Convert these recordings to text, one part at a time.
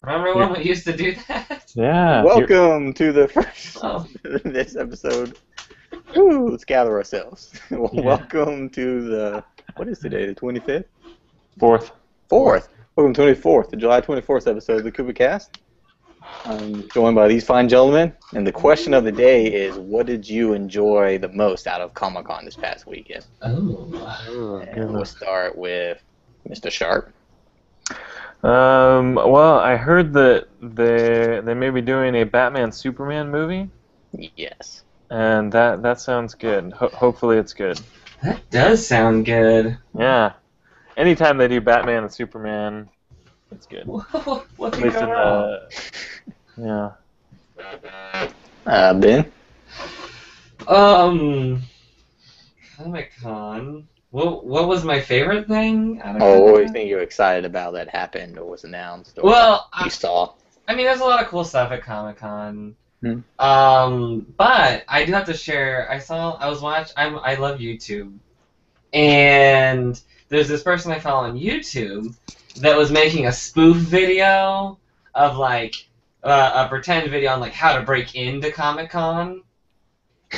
Remember when we used to do that? Yeah. Welcome to the first Oh. this episode. Woo, let's gather ourselves. Yeah. Welcome to the, what is today, the 25th? Fourth. Welcome to 24th, the July 24th episode of the Koopa Kast. I'm joined by these fine gentlemen, and the question of the day is, what did you enjoy the most out of Comic-Con this past weekend? Oh. And we'll start with Mr. Sharp. Well, I heard that they may be doing a Batman Superman movie, Yes. and that sounds good. Hopefully it's good. That does sound good. Yeah. Anytime they do Batman and Superman, it's good. What At could least go in wrong? yeah. Ben? Comic-Con. What was my favorite thing out of Oh, what do you Comic-Con? think you're excited about that happened or was announced or Well, you saw? I mean, there's a lot of cool stuff at Comic-Con. Hmm. But I do have to share. I love YouTube, and there's this person I follow on YouTube that was making a spoof video of like a pretend video on like how to break into Comic-Con,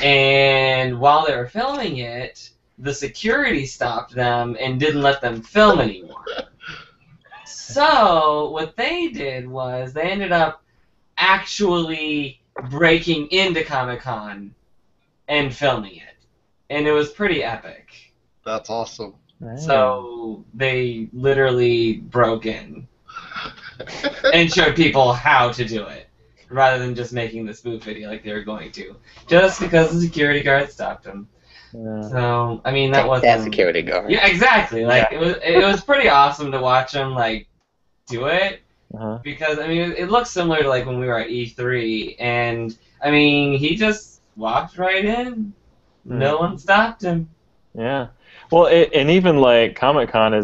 and while they were filming it, the security stopped them and didn't let them film anymore. So what they did was they ended up actually breaking into Comic-Con and filming it. And it was pretty epic. That's awesome. So they literally broke in and showed people how to do it, rather than just making the spoof video like they were going to, just because the security guard stopped them. Yeah. So I mean that wasn't That security guard. Yeah, exactly. Like it was pretty awesome to watch them like do it. Uh-huh. Because, I mean, it looks similar to, like, when we were at E3, and, I mean, he just walked right in. No one stopped him. Yeah. Well, and even, like, Comic-Con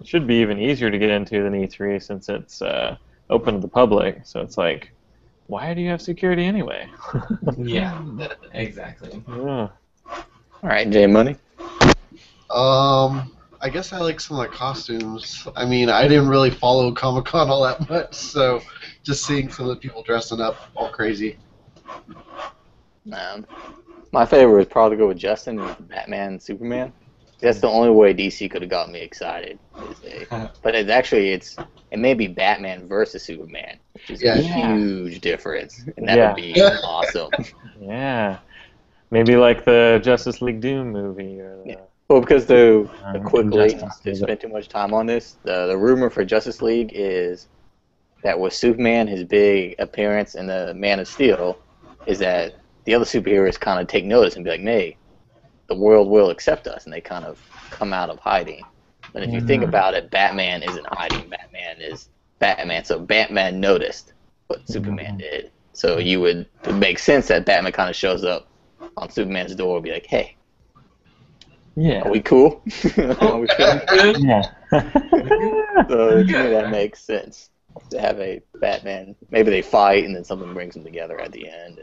should be even easier to get into than E3 since it's open to the public. So it's like, why do you have security anyway? Yeah, exactly. Yeah. All right, J Money. I guess I like some of the costumes. I mean, I didn't really follow Comic-Con all that much, so just seeing some of the people dressing up all crazy. My favorite would probably go with Justin with Batman and Superman. That's the only way DC could have got me excited. But it may be Batman versus Superman, which is a huge difference, and that would be awesome. Yeah. Maybe like the Justice League Doom movie or the... Well, because the quick Injustice, late to spend too much time on this, the rumor for Justice League is that with Superman, his big appearance in the Man of Steel, is that the other superheroes kind of take notice and be like, "Hey, the world will accept us," and they kind of come out of hiding. But if you think about it, Batman isn't hiding. Batman is Batman. So Batman noticed what Superman did. So it would make sense that Batman kind of shows up on Superman's door and be like, "Hey, Yeah. are we cool?" Are we cool? Yeah. So to me that makes sense to have a Batman. Maybe they fight and then something brings them together at the end.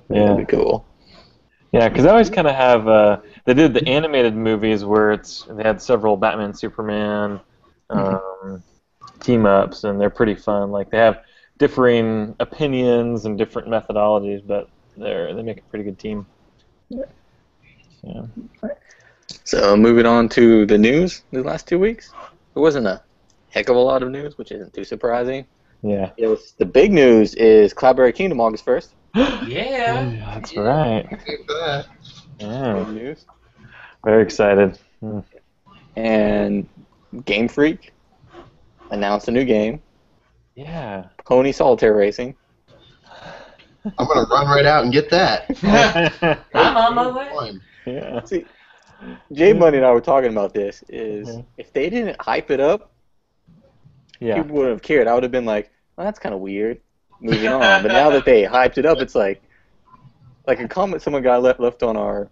That'd be cool. Yeah, because I always kind of have. They did the animated movies where they had several Batman, Superman team ups, and they're pretty fun. Like they have differing opinions and different methodologies, but they make a pretty good team. Yeah. So moving on to the news the last 2 weeks. There wasn't a heck of a lot of news, which isn't too surprising. Yeah. The big news is Cloudberry Kingdom August 1st. Yeah. That's right. That. Yeah. Big news. Very excited. And Game Freak announced a new game, Yeah. Pony Solitaire Racing. I'm going to run right out and get that. I'm on my way. Fun. Yeah. See, Jay Money and I were talking about this, if they didn't hype it up, people wouldn't have cared. I would have been like, well, that's kind of weird. Moving on. But now that they hyped it up, it's like a comment someone got left on our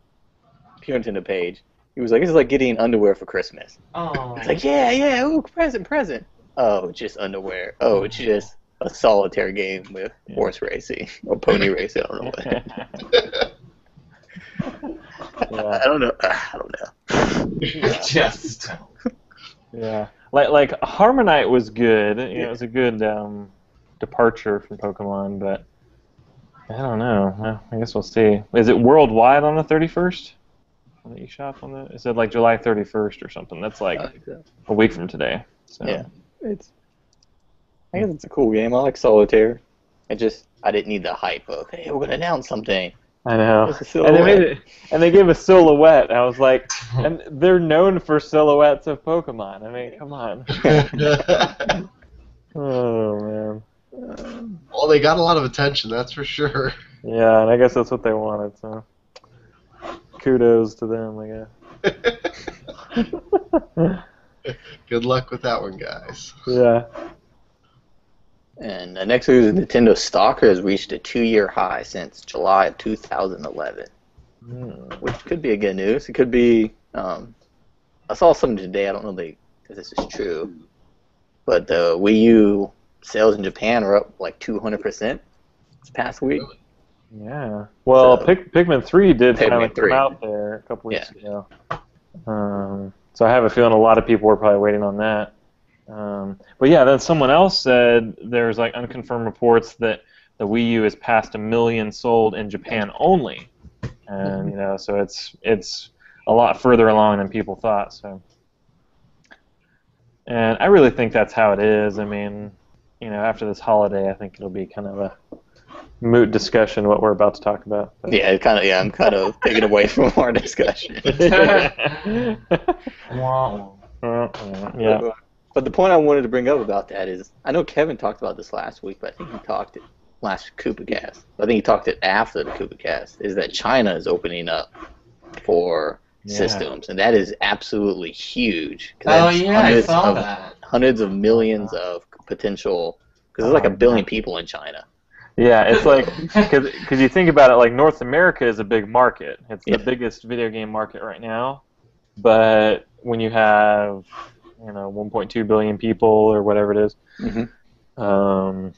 Pure Nintendo page. He was like, this is like getting underwear for Christmas. Oh. It's like, yeah, ooh, present. Oh, just underwear. Oh, it's just a solitaire game with horse racing or pony racing. I don't know what. I don't know. Just. Yeah. Like Harmonite was good. You know, it was a good departure from Pokemon, but I don't know. Well, I guess we'll see. Is it worldwide on the 31st? On the eShop on the? It said like July 31st or something. That's like a week from today. So. Yeah, I guess it's a cool game. I like Solitaire. I didn't need the hype of, hey, we're gonna announce something. I know. It's a silhouette. And they gave a silhouette. I was like, and they're known for silhouettes of Pokemon. I mean, come on. Oh man. Well, they got a lot of attention, that's for sure. Yeah, and I guess that's what they wanted. So, kudos to them, I guess. Good luck with that one, guys. Yeah. And next news is Nintendo stock has reached a 2-year high since July of 2011, which could be a good news. It could be. I saw something today. I don't know if this is true, but the Wii U sales in Japan are up like 200% this past week. Yeah. Well, So, Pikmin 3 did Pikmin finally 3. come out there a couple weeks ago. So I have a feeling a lot of people were probably waiting on that. But yeah, then someone else said there's like unconfirmed reports that the Wii U has passed 1 million sold in Japan only, and so it's a lot further along than people thought. So, and I really think that's how it is. I mean, after this holiday, I think it'll be kind of a moot discussion what we're about to talk about. But. Yeah, I'm kind of taking away from our discussion. Yeah. But the point I wanted to bring up about that is, I know Kevin talked about this last week, but I think he talked it last Koopa Kast. I think he talked it after the Koopa Kast, is that China is opening up for systems, and that is absolutely huge. Oh yeah, I saw that. Hundreds of millions of potential, because there's like 1 billion people in China. Yeah, it's like, because you think about it, like North America is a big market. It's the biggest video game market right now. But when you have 1.2 billion people or whatever it is. I don't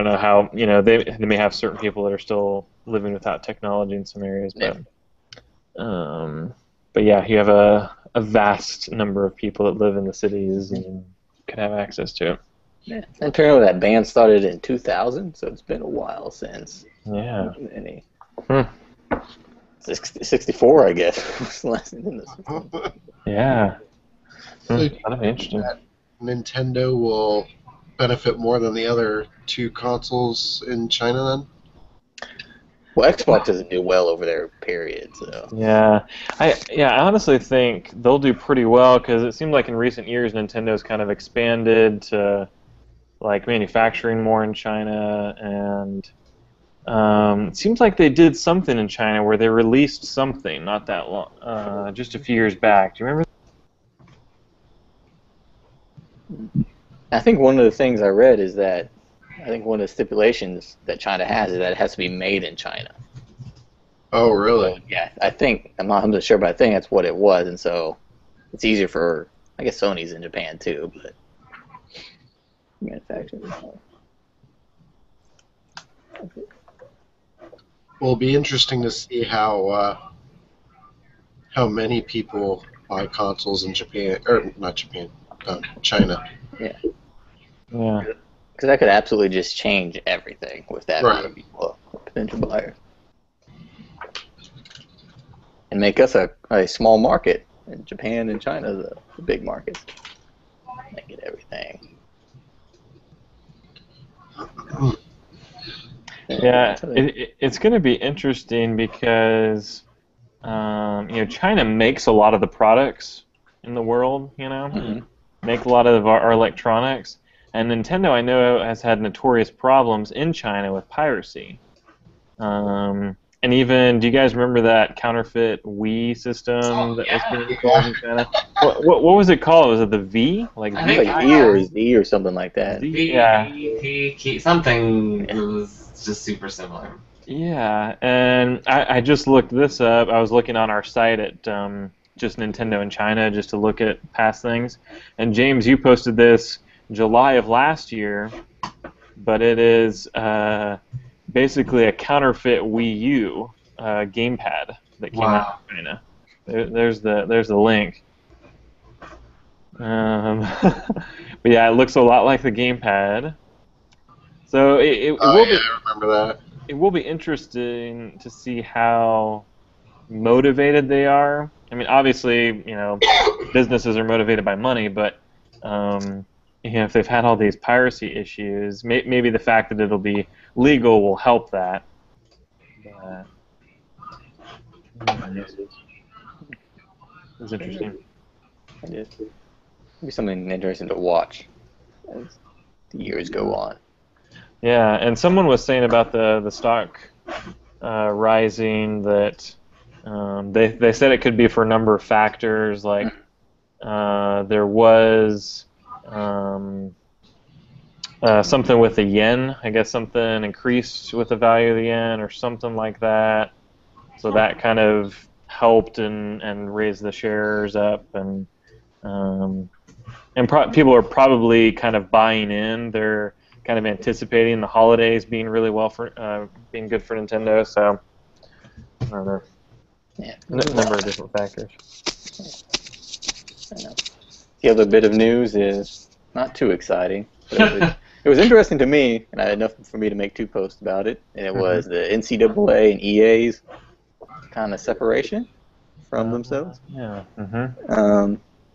know how, they may have certain people that are still living without technology in some areas, but yeah, you have a vast number of people that live in the cities and could have access to it. Yeah. And apparently that ban started in 2000, so it's been a while since. Yeah. 64, I guess. Was the last thing in this. Yeah. So That'd be interesting. That Nintendo will benefit more than the other two consoles in China then? Well, Xbox doesn't do well over there, period. So. Yeah, I honestly think they'll do pretty well because it seems like in recent years Nintendo's kind of expanded to like manufacturing more in China, and it seems like they did something in China where they released something not that long, just a few years back. Do you remember? I think one of the things I read is that one of the stipulations that China has is that it has to be made in China. Oh, really? So, yeah, I'm not 100% sure, but I think that's what it was, and so it's easier for, I guess Sony's in Japan too, but manufacturing. Well, it'll be interesting to see how many people buy consoles in Japan, or not Japan, China. Yeah. Yeah. Because that could absolutely just change everything with that Right. many people, potential buyers. And make us a small market. And Japan and China are the big markets. They get everything. Yeah, it's going to be interesting because China makes a lot of the products in the world, make a lot of our electronics, and Nintendo, I know, has had notorious problems in China with piracy. And even, do you guys remember that counterfeit Wii system that was being installed in China? What was it called? Was it the V? I think like E or something like that. Something. It was just super similar. Yeah, and I just looked this up. I was looking on our site at just Nintendo in China just to look at past things. And James, you posted this July of last year, but it is basically a counterfeit Wii U gamepad that came out in China. There's the link. But yeah, it looks a lot like the gamepad. So it Oh will yeah, be I remember that. it will be interesting to see how motivated they are. I mean, obviously, businesses are motivated by money, but if they've had all these piracy issues, maybe the fact that it'll be legal will help that. But, it's interesting. It is. It'll be something interesting to watch as the years go on. Yeah, and someone was saying about the stock rising that they said it could be for a number of factors, like there was something with the yen. I guess something increased with the value of the yen or something like that. So that kind of helped and raised the shares up, and people are probably kind of buying in. They're kind of anticipating the holidays being really being good for Nintendo. So I don't know. Yeah. Number of different factors. I know. The other bit of news is not too exciting. But it was interesting to me, and I had enough for me to make 2 posts about it. And it was the NCAA and EA's kind of separation from themselves. Yeah.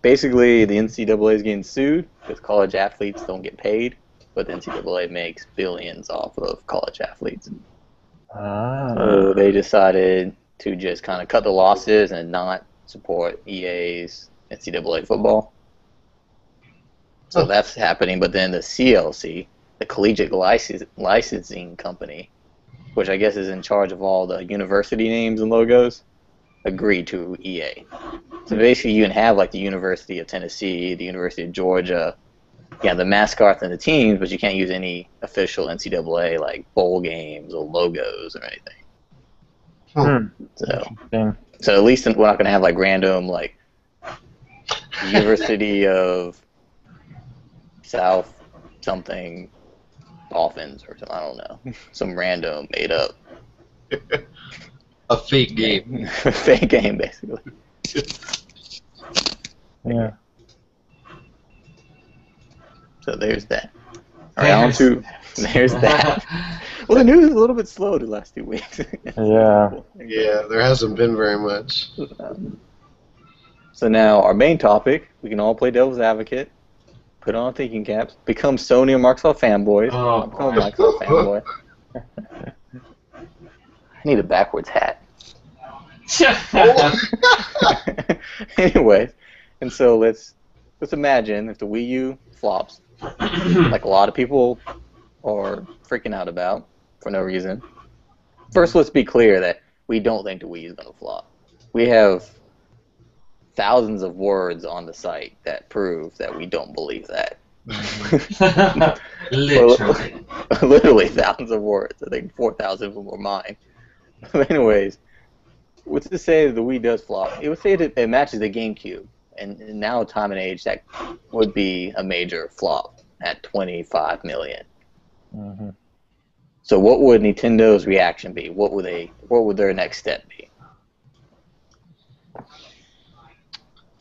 Basically, the NCAA is getting sued because college athletes don't get paid, but the NCAA makes billions off of college athletes. So they decided to just kind of cut the losses and not support EA's NCAA football. So that's happening, but then the CLC, the Collegiate Licensing Company, which I guess is in charge of all the university names and logos, agreed to EA. So basically you can have like the University of Tennessee, the University of Georgia, the mascots and the teams, but you can't use any official NCAA like bowl games or logos or anything. So at least we're not going to have like random like University of South something Dolphins or something. I don't know. Some random made up. A fake game. Fake game, basically. Yeah. So there's that. All right, on to there's that. Well, the news is a little bit slow the last 2 weeks. Yeah. Yeah, there hasn't been very much. So now our main topic, we can all play devil's advocate, put on thinking caps, become Sony or Microsoft fanboys. Oh, I'm becoming a Microsoft fanboy. I need a backwards hat. Anyways, and so let's imagine if the Wii U flops, like a lot of people are freaking out about for no reason. First, let's be clear that we don't think the Wii is going to flop. We have thousands of words on the site that prove that we don't believe that. Literally. Literally thousands of words. I think 4,000 of them were mine. But anyways, what's to say that the Wii does flop? It would say that it matches the GameCube. And now, time and age, that would be a major flop at 25 million. Mm-hmm. So what would Nintendo's reaction be? What would their next step be?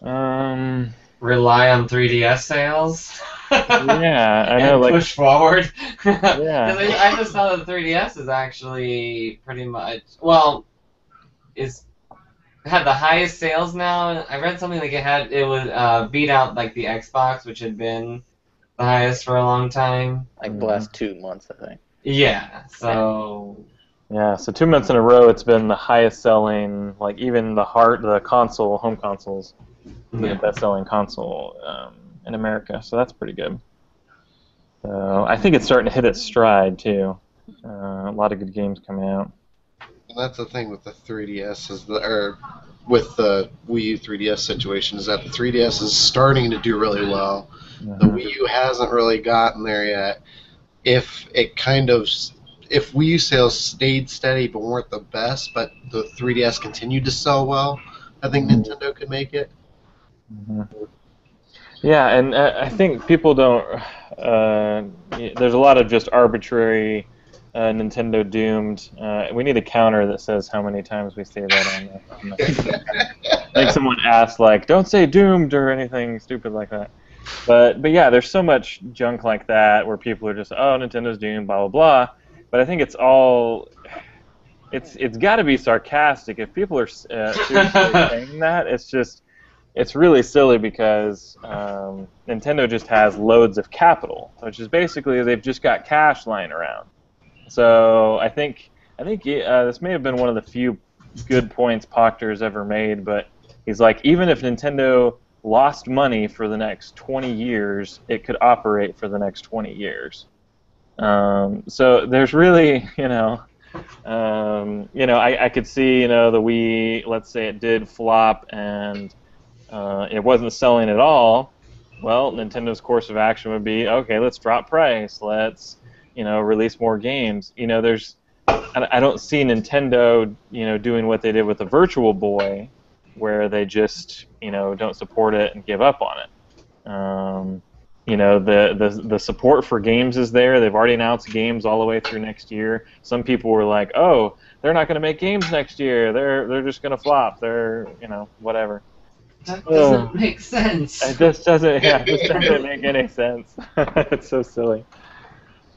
Rely on 3DS sales. Yeah, I know. And Like push forward. Yeah. I just saw that the 3DS is actually pretty much had the highest sales now. I read something like it would beat out like the Xbox, which had been the highest for a long time. Like the last 2 months, I think. Yeah. So. Yeah, so 2 months in a row, it's been the highest selling. Like even the home consoles, the best selling console in America. So that's pretty good. So I think it's starting to hit its stride too. A lot of good games coming out. And that's the thing with the 3DS or with the Wii U 3DS situation is that the 3DS is starting to do really well. Mm-hmm. The Wii U hasn't really gotten there yet. If Wii U sales stayed steady but weren't the best, but the 3DS continued to sell well, I think Nintendo could make it. Mm-hmm. Yeah, and I think people don't. There's a lot of just arbitrary Nintendo doomed. We need a counter that says how many times we say that on the I think someone asked, like, don't say doomed or anything stupid like that. But yeah, there's so much junk like that where people are just, oh, Nintendo's doing blah blah blah. But I think it's all, it's got to be sarcastic. If people are seriously saying that, it's really silly because Nintendo just has loads of capital, which is basically they've just got cash lying around. So I think this may have been one of the few good points Proctor's ever made, but he's like, even if Nintendo lost money for the next 20 years, it could operate for the next 20 years. So there's really, I could see, the Wii, let's say it did flop and it wasn't selling at all. Well, Nintendo's course of action would be, okay, let's drop price, let's, release more games. I don't see Nintendo, doing what they did with the Virtual Boy, where they just, don't support it and give up on it. The support for games is there. They've already announced games all the way through next year. Some people were like, oh, they're not going to make games next year. They're just going to flop. They're, whatever. That doesn't make sense. It just doesn't make any sense. It's so silly.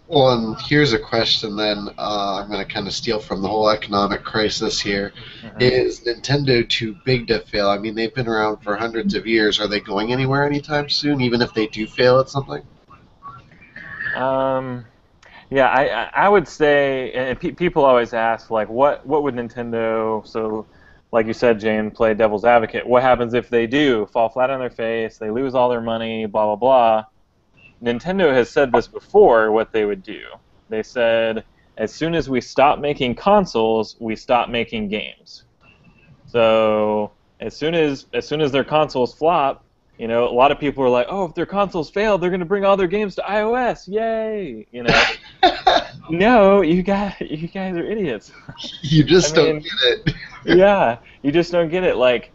Well, and here's a question then. I'm going to kind of steal from the whole economic crisis here. Is Nintendo too big to fail? I mean, they've been around for hundreds of years. Are they going anywhere anytime soon, even if they do fail at something? Yeah, I would say, and people always ask, like, what would Nintendo, so like you said, Jane, play devil's advocate. What happens if they do fall flat on their face, they lose all their money, blah, blah, blah? Nintendo has said this before, what they would do. They said, as soon as we stop making consoles, we stop making games. So as soon as their consoles flop, a lot of people are like, oh, if their consoles fail, they're going to bring all their games to iOS. Yay! No, you guys are idiots. You just don't get it. Yeah, you just don't get it. Like,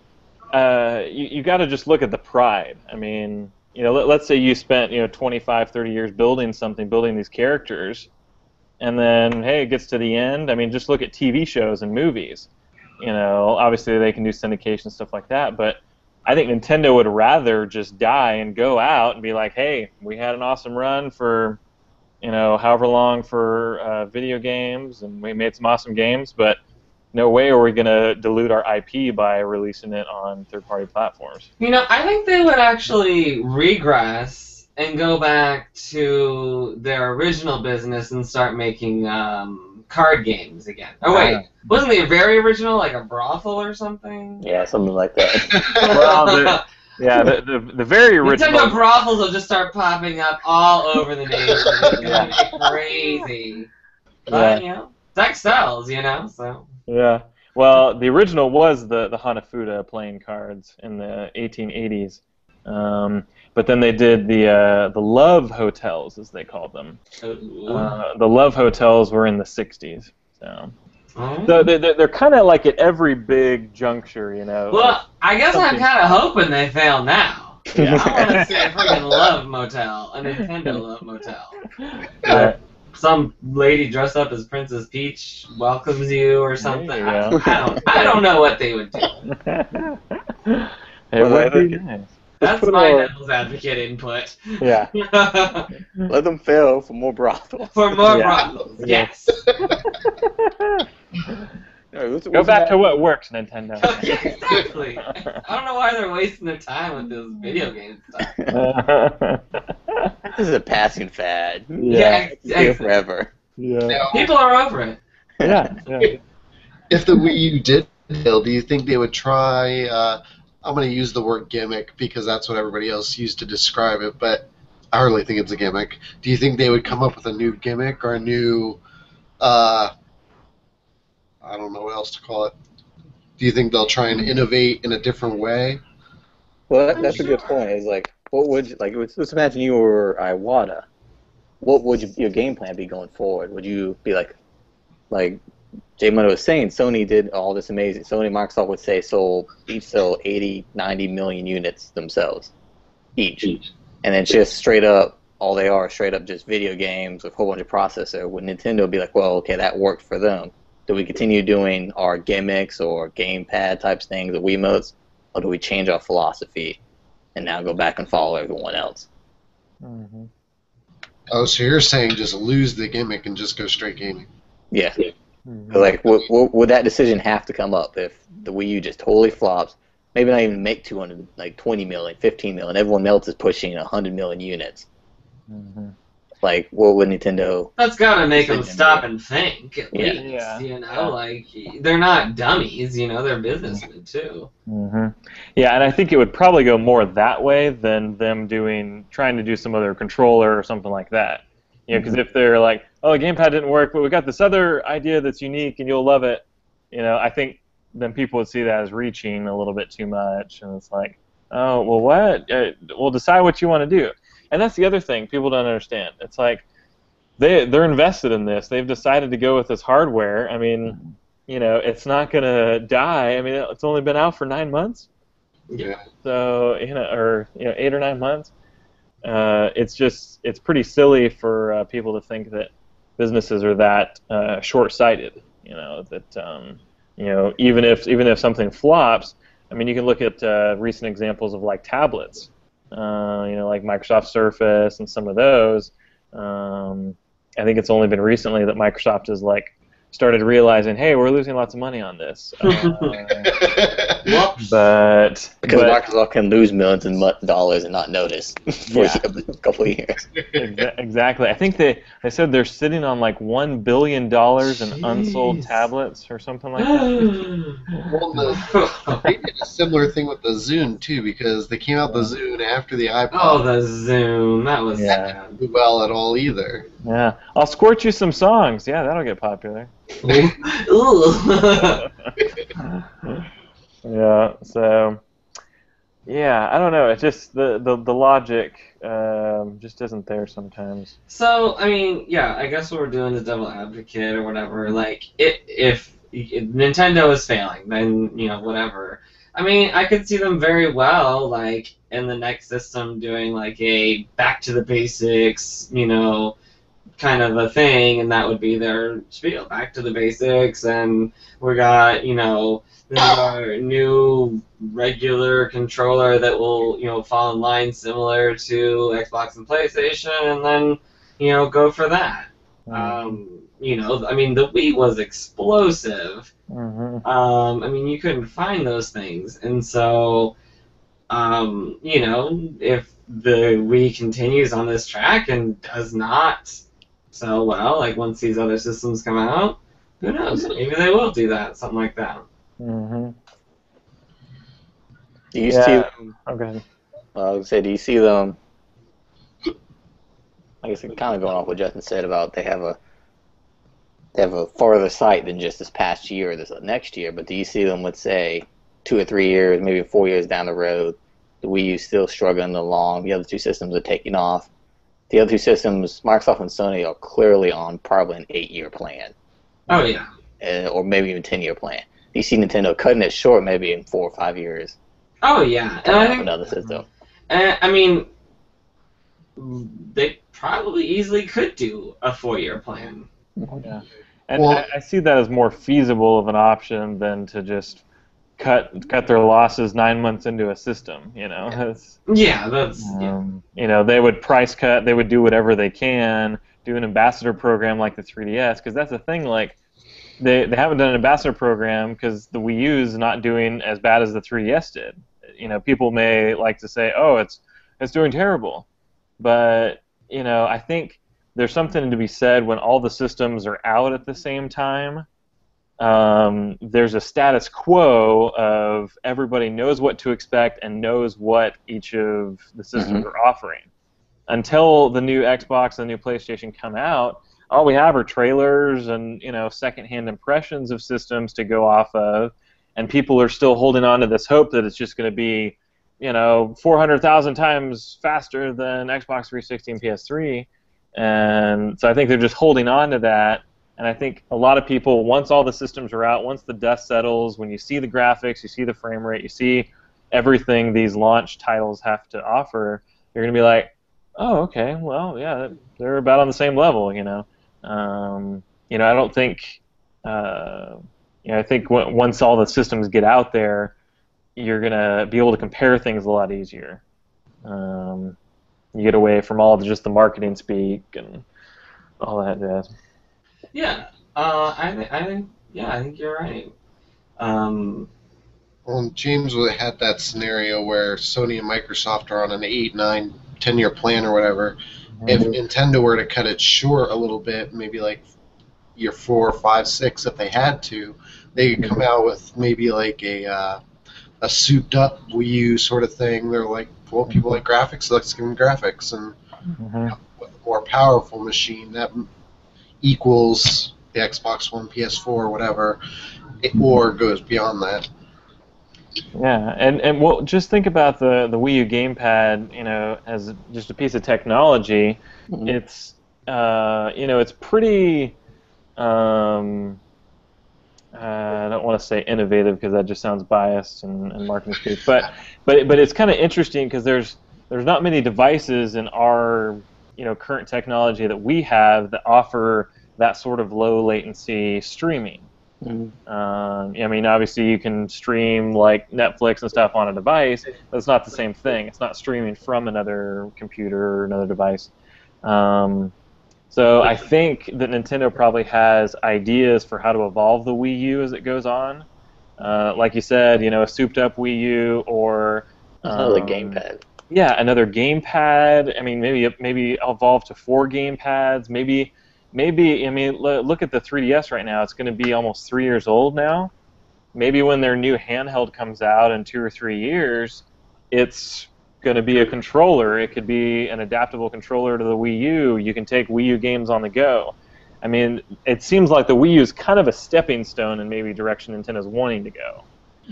you got to just look at the pride. I mean, let's say you spent 25, 30 years building these characters, and then hey, it gets to the end. I mean, just look at TV shows and movies. Obviously they can do syndication stuff like that, but I think Nintendo would rather just die and go out and be like, hey, we had an awesome run for however long for video games, and we made some awesome games, but no way are we going to dilute our IP by releasing it on third-party platforms. I think they would actually regress and go back to their original business and start making card games again. Oh, wait. Wasn't the very original like a brothel or something? Yeah, something like that. Well, the very original... Nintendo brothels will just start popping up all over the nation. It's going to be crazy. But, sex sells, so... Yeah. Well, the original was the Hanafuda playing cards in the 1880s. But then they did the love hotels, as they called them. The love hotels were in the 60s. So they're kind of like at every big juncture, Well, I guess I'm kind of hoping they fail now. Yeah. I want to see a freaking love motel, a Nintendo love motel. Some lady dressed up as Princess Peach welcomes you or something. I don't know what they would do. It would be nice. That's my devil's advocate input. Yeah. Let them fail for more brothels. For more brothels, yes. Go back to what works, Nintendo. Exactly. I don't know why they're wasting their time with this video game stuff. This is a passing fad. Yeah, exactly. Forever. Yeah. People are over it. Yeah. If the Wii U did fail, do you think they would try? I'm going to use the word gimmick because that's what everybody else used to describe it, but I hardly think it's a gimmick. Do you think they would come up with a new gimmick or a new? I don't know what else to call it. Do you think they'll try and innovate in a different way? Well, that's a good point. It's like, what would let's imagine you were Iwata. What would your game plan be going forward? Would you be like Jay Mono was saying, Sony did all this amazing. Sony and Microsoft would say each sold 80, 90 million units themselves, each. And then just straight up, all they are straight up just video games with a whole bunch of processor. Would Nintendo be like, well, okay, that worked for them. Do we continue doing our gimmicks or gamepad types things, or Wiimotes, or do we change our philosophy and now go back and follow everyone else. Mm-hmm. Oh, so you're saying just lose the gimmick and just go straight gaming? Yeah. Mm-hmm. Like, would that decision have to come up if the Wii U just totally flops? Maybe not even make 200, like 20 million, 15 million. Everyone else is pushing 100 million units. Mm-hmm. Like, what would Nintendo? That's gotta make them Decision stop made. and think, at Yeah. least. Yeah. You know, Yeah. like, they're not dummies, you know, they're businessmen, too. Mm-hmm. Yeah, and I think it would probably go more that way than them trying to do some other controller or something like that. You know, because if they're like, oh, a gamepad didn't work, but we got this other idea that's unique and you'll love it, you know, I think then people would see that as reaching a little bit too much, and it's like, oh, well, what? Well, decide what you want to do. And that's the other thing people don't understand. It's like they're invested in this. They've decided to go with this hardware. I mean, you know, it's not going to die. I mean, it's only been out for 9 months. Yeah. So, you know, or 8 or 9 months. It's pretty silly for people to think that businesses are that short-sighted. You know, that you know, even if something flops, I mean, you can look at recent examples of like tablets. You know, like Microsoft Surface and some of those. I think it's only been recently that Microsoft has like started realizing, hey, we're losing lots of money on this. Whoops. Because Microsoft can lose millions of dollars and not notice for a couple of years. Exactly. I think they said they're sitting on like $1 billion in unsold tablets or something like that. Well, they did a similar thing with the Zune too, because they came out the Zune after the iPod. Oh, the Zoom. That was Yeah. sad. Didn't do well at all either. Yeah. I'll squirt you some songs. Yeah, that'll get popular. Ooh. Yeah. So. Yeah, I don't know. It's just the logic just isn't there sometimes. So, I mean, yeah, I guess what we're doing is devil advocate or whatever. Like, if Nintendo is failing, then, you know, whatever. I mean, I could see them very well, like, in the next system doing, like, a back to the basics, you know, kind of a thing, and that would be their spiel, back to the basics, and we got, you know, this is our new regular controller that will, you know, fall in line similar to Xbox and PlayStation, and then, you know, go for that. You know, I mean, the Wii was explosive. I mean, you couldn't find those things, and so, you know, if the Wii continues on this track and does not sell well, like once these other systems come out, who knows? Maybe they will do that, something like that. Mm-hmm. Do you see them? Okay. I would say, do you see them? I guess kind of going off what Justin said about they have a farther sight than just this past year or this next year. But do you see them, let's say, 2 or 3 years, maybe 4 years down the road, the Wii U still struggling along, the other two systems are taking off. The other two systems, Microsoft and Sony, are clearly on probably an 8-year plan. Oh, yeah. Or maybe even 10-year plan. Do you see Nintendo cutting it short maybe in 4 or 5 years? Oh, yeah. And I think, another system. I mean, they probably easily could do a 4-year plan. Yeah. And I see that as more feasible of an option than to just cut their losses 9 months into a system, you know. Yeah, that's you know, they would price cut, they would do whatever they can, do an ambassador program like the 3DS, because that's the thing, like, they haven't done an ambassador program because the Wii U is not doing as bad as the 3DS did. You know, people may like to say, oh, it's doing terrible, but, you know, I think there's something to be said when all the systems are out at the same time. There's a status quo of everybody knows what to expect and knows what each of the systems are offering. Until the new Xbox and the new PlayStation come out, all we have are trailers and, you know, secondhand impressions of systems to go off of, and people are still holding on to this hope that it's just going to be, you know, 400,000 times faster than Xbox 360 and PS3, and so I think they're just holding on to that. And I think a lot of people, once all the systems are out, once the dust settles, when you see the graphics, you see the frame rate, you see everything these launch titles have to offer, you're going to be like, oh, okay, well, yeah, they're about on the same level, you know. You know, I don't think, you know, I think once all the systems get out there, you're going to be able to compare things a lot easier. You get away from all just the marketing speak and all that jazz. Yeah, I think you're right. Well, James had that scenario where Sony and Microsoft are on an 8, 9, 10-year plan or whatever. If Nintendo were to cut it short a little bit, maybe like year 4, 5, 6, if they had to, they could come out with maybe like a souped-up Wii U sort of thing. They're like, well, people like graphics, let's give them graphics, and with a more powerful machine that equals the Xbox One, PS4, whatever, or goes beyond that. Yeah, and well, just think about the Wii U gamepad, as just a piece of technology. It's it's pretty. I don't want to say innovative because that just sounds biased and marketing speak, but it's kind of interesting because there's not many devices in our current technology that we have that offer that sort of low latency streaming. I mean, obviously you can stream like Netflix and stuff on a device, but it's not the same thing. It's not streaming from another computer or another device. So I think that Nintendo probably has ideas for how to evolve the Wii U as it goes on. Like you said, a souped-up Wii U or another gamepad. Yeah, another gamepad. I mean, maybe evolve to 4 gamepads. Maybe. I mean, look at the 3DS right now. It's going to be almost 3 years old now. Maybe when their new handheld comes out in 2 or 3 years, it's going to be a controller. It could be an adaptable controller to the Wii U. You can take Wii U games on the go. I mean, it seems like the Wii U is kind of a stepping stone in maybe direction Nintendo's wanting to go.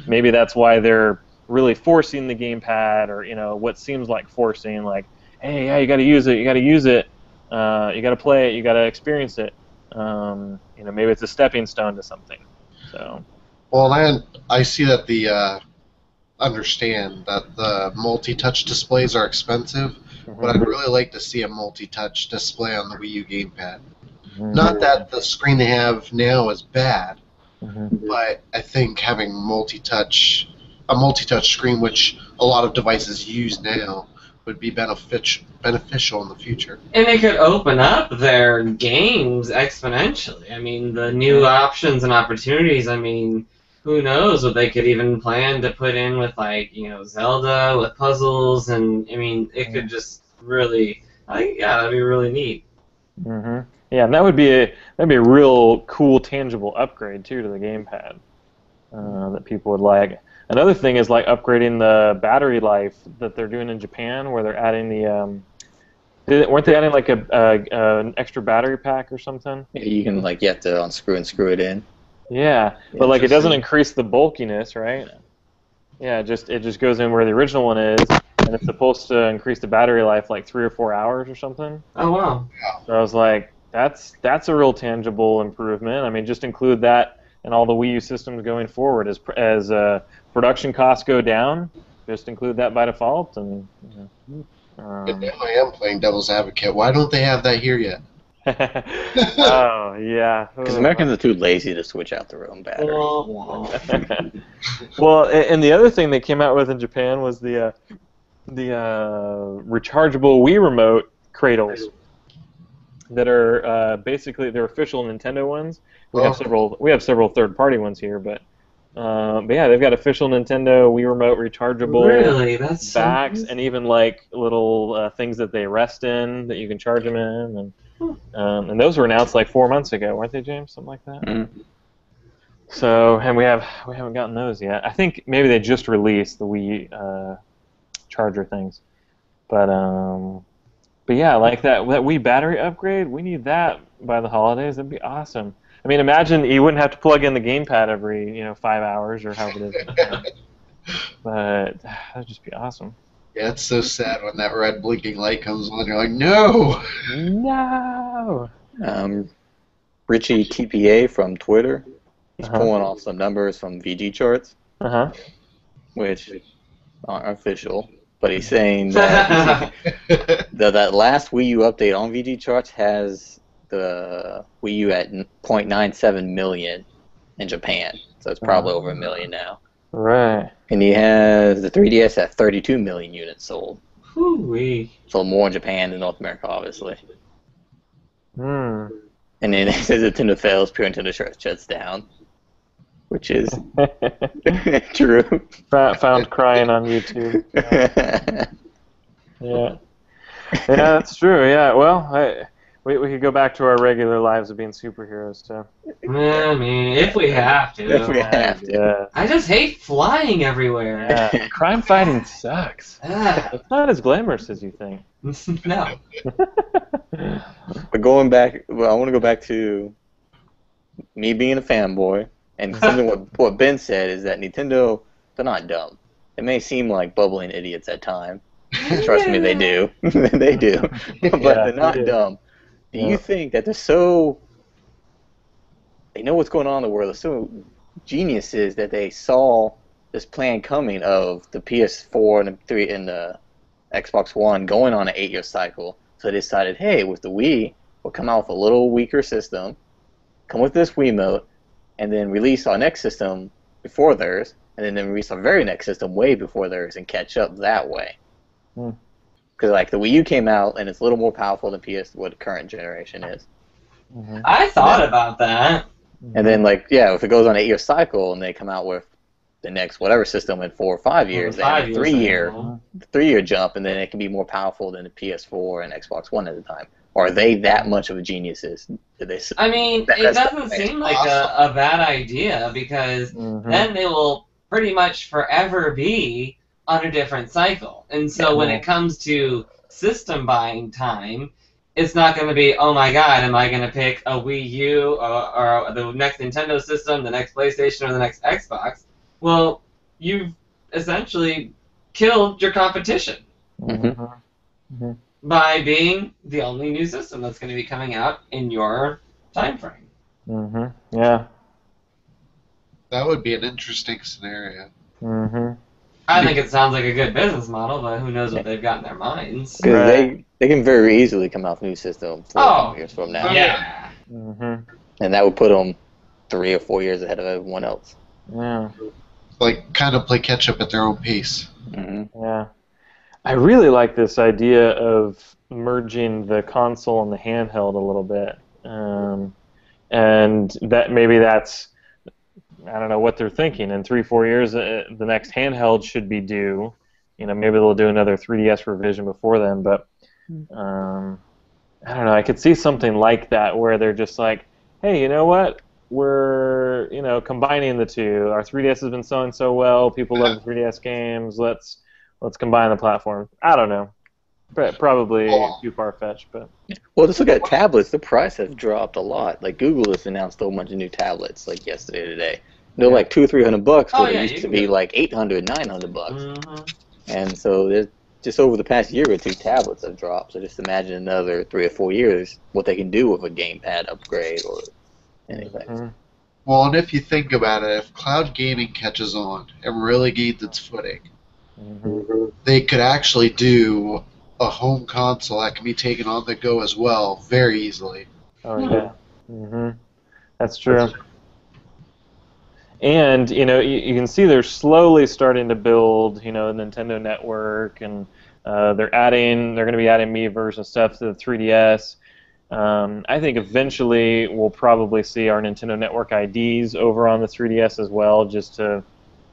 Maybe that's why they're really forcing the gamepad, or what seems like forcing, like, hey, yeah, you got to use it. You got to use it. You got to play it. You got to experience it. Maybe it's a stepping stone to something. So. Well, I see that understand that the multi-touch displays are expensive, but I'd really like to see a multi-touch display on the Wii U gamepad. Not that the screen they have now is bad, but I think having a multi-touch screen, which a lot of devices use now, would be beneficial in the future. And it could open up their games exponentially. I mean, the new options and opportunities, I mean, who knows what they could even plan to put in with, like, Zelda, with puzzles, and, I mean, it could just really, that'd be really neat. Yeah, and that'd be a real cool, tangible upgrade, too, to the gamepad that people would like. Another thing is like upgrading the battery life that they're doing in Japan, where they're adding weren't they adding like an extra battery pack or something? Yeah, you can you have to unscrew and screw it in. Yeah, but like it doesn't increase the bulkiness, right? Yeah, it just goes in where the original one is, and it's supposed to increase the battery life like 3 or 4 hours or something. Oh wow! So I was like, that's a real tangible improvement. I mean, just include that in all the Wii U systems going forward as production costs go down. Just include that by default, and. But now I am playing devil's advocate. Why don't they have that here yet? Oh yeah. Because Americans are too lazy to switch out their own battery. Well, and the other thing they came out with in Japan was the rechargeable Wii remote cradles that are basically they're official Nintendo ones. We have several third-party ones here, but yeah, they've got official Nintendo Wii remote rechargeable backs, and even like little things that they rest in that you can charge them in, and those were announced like 4 months ago, weren't they, James? Something like that. Mm-hmm. So, and we haven't gotten those yet. I think maybe they just released the Wii charger things, but yeah, like that Wii battery upgrade, we need that by the holidays. That'd be awesome. I mean, imagine you wouldn't have to plug in the gamepad every 5 hours or however it is. But that'd just be awesome. Yeah, it's so sad when that red blinking light comes on. You're like, no! No! Richie TPA from Twitter, he's pulling off some numbers from VG charts, which aren't official, but he's saying that that last Wii U update on VG charts has the Wii U at 0.97 million in Japan, so it's probably over 1 million now. Right. And he has the 3DS at 32 million units sold. Whoo-wee. Sold more in Japan than North America, obviously. Hmm. And then it says Nintendo fails, pure Nintendo shuts down, which is true. Found crying on YouTube. Yeah. Yeah, that's true. Yeah. Well, we could go back to our regular lives of being superheroes too. I mean, if we have If we to. have to. Yeah. I just hate flying everywhere. Yeah. Crime fighting sucks. Ah. It's not as glamorous as you think. No. But going back, well, I want to go back to me being a fanboy, and something what Ben said is that Nintendo, they're not dumb. They may seem like bubbling idiots at times. Trust me, they do. They do. But they're not dumb. Do you think that they know what's going on in the world, they're so geniuses that they saw this plan coming of the PS4 and the 3 and the Xbox One going on an 8-year cycle, so they decided, hey, with the Wii, we'll come out with a little weaker system, come with this Wiimote, and then release our next system before theirs, and then release our very next system way before theirs and catch up that way. Because like the Wii U came out and it's a little more powerful than what the current generation is. I thought about that. And then like if it goes on an 8-year cycle and they come out with the next whatever system in 4 or 5 years, they have a 3-year jump, and then it can be more powerful than the PS4 and Xbox One at the time. Or are they that much of a geniuses? I mean, it doesn't seem like a bad idea, because then they will pretty much forever be on a different cycle. And so when it comes to system buying time, it's not going to be, oh my god, am I going to pick a Wii U or the next Nintendo system, the next PlayStation, or the next Xbox? Well, you've essentially killed your competition by being the only new system that's going to be coming out in your time frame. Yeah. That would be an interesting scenario. I think it sounds like a good business model, but who knows what they've got in their minds. Because they can very easily come out with a new system 4 or 5 years from now. Yeah. And that would put them 3 or 4 years ahead of everyone else. Yeah. Like, kind of play catch-up at their own pace. Yeah. I really like this idea of merging the console and the handheld a little bit. And that maybe that's, I don't know what they're thinking. In 3-4 years, the next handheld should be due. You know, maybe they'll do another 3DS revision before then. But I don't know. I could see something like that where they're just like, hey, you know what? We're combining the two. Our 3DS has been selling so well. People love the 3DS games. Let's combine the platforms. I don't know. Probably too far-fetched, but... Well, just look at tablets. The price has dropped a lot. Like, Google has announced a whole bunch of new tablets, like, yesterday or today. They're like $200 or $300, but it used to be like $800, $900. And so there's just over the past year or two, tablets have dropped. So just imagine another 3 or 4 years what they can do with a gamepad upgrade or anything. Well, and if you think about it, if cloud gaming catches on and really gains its footing, they could actually do a home console that can be taken on the go as well very easily. Oh, yeah. That's true. And, you can see they're slowly starting to build, a Nintendo Network, and they're going to be adding Miiverse and stuff to the 3DS. I think eventually we'll probably see our Nintendo Network IDs over on the 3DS as well, just to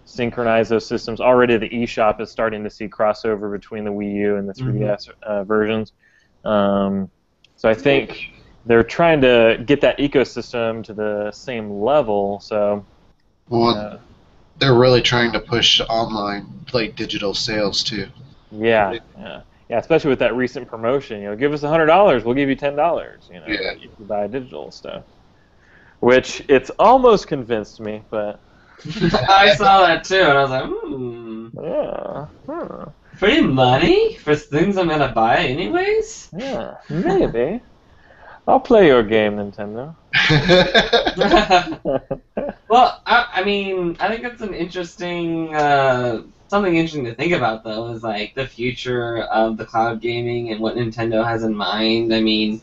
synchronize those systems. Already the eShop is starting to see crossover between the Wii U and the 3DS versions. So I think they're trying to get that ecosystem to the same level. So, they're really trying to push online, like digital sales too. Yeah, especially with that recent promotion. Give us $100, we'll give you $10. If you buy digital stuff. Which it's almost convinced me, but. I saw that too, and I was like, Yeah. Free money for things I'm gonna buy anyways? Yeah, maybe. I'll play your game, Nintendo. Well, I mean, I think that's an interesting, something interesting to think about, though, is like the future of the cloud gaming and what Nintendo has in mind. I mean,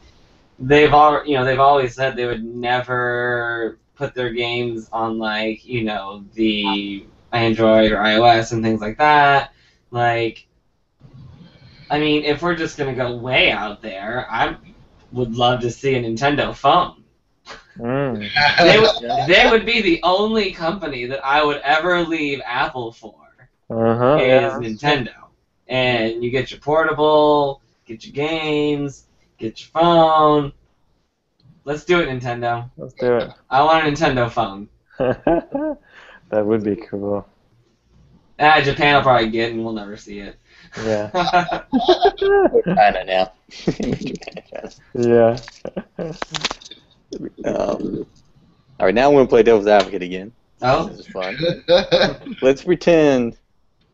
they've always said they would never put their games on like, the Android or iOS and things like that. Like, I mean, if we're just gonna go way out there, I would love to see a Nintendo phone. Mm. They would be the only company that I would ever leave Apple for Uh-huh. is Yeah. Nintendo. And you get your portable, get your games, get your phone. Let's do it, Nintendo. Let's do it. I want a Nintendo phone. That would be cool. Japan will probably get it and we'll never see it. Yeah. China now. Yeah. All right, now I'm going to play devil's advocate again. Oh? This is fun. Let's pretend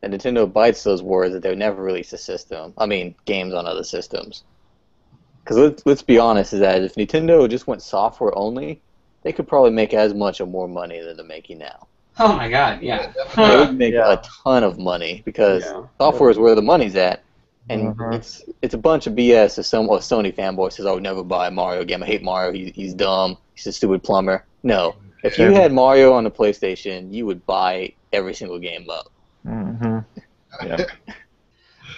that Nintendo bites those words that they would never release a system. I mean, games on other systems. Because let's be honest, is that if Nintendo just went software only, they could probably make as much or more money than they're making now. Oh my god, yeah. They would make Yeah. a ton of money because Yeah. software is where the money's at, and Mhm. it's a bunch of BS. If some Sony fanboy says, "I would never buy a Mario game. I hate Mario. He's dumb. He's a stupid plumber." No, if you had Mario on the PlayStation, you would buy every single game up. Mm-hmm. Yeah.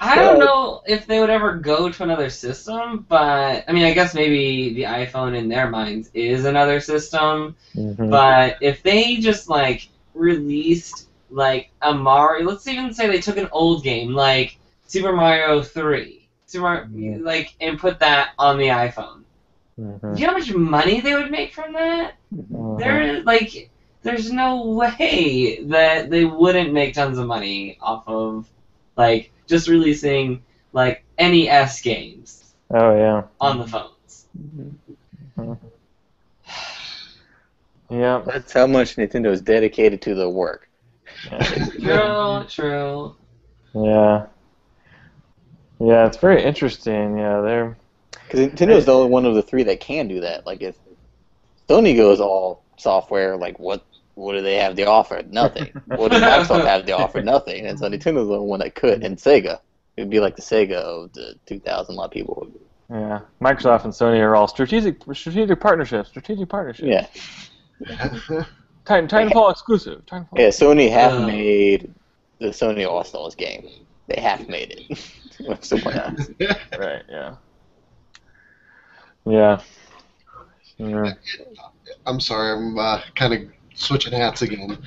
I don't know if they would ever go to another system, but I mean, I guess maybe the iPhone in their minds is another system. Mm-hmm. But if they just like released like a Mario, let's even say they took an old game like Super Mario 3, like, and put that on the iPhone. Mm-hmm. Do you know how much money they would make from that? There's no way that they wouldn't make tons of money off of like just releasing like NES games Oh yeah. on the phones. Yeah. That's how much Nintendo is dedicated to their work. True. Yeah. Yeah, it's very interesting. Yeah, they're. Because Nintendo is the only one of the three that can do that. Like if Sony goes all software, like what do they have to offer? Nothing. What does Microsoft have to offer? Nothing. And so Nintendo's the only one that could. And Sega, it would be like the Sega of the 2000. A lot of people would. Yeah, Microsoft and Sony are all strategic partnerships. Yeah. Titanfall exclusive. Titanfall. Yeah. Sony half made the Sony All Stars game. They half made it. With someone else. Right. Yeah. Yeah. Yeah. I'm sorry, I'm kind of switching hats again.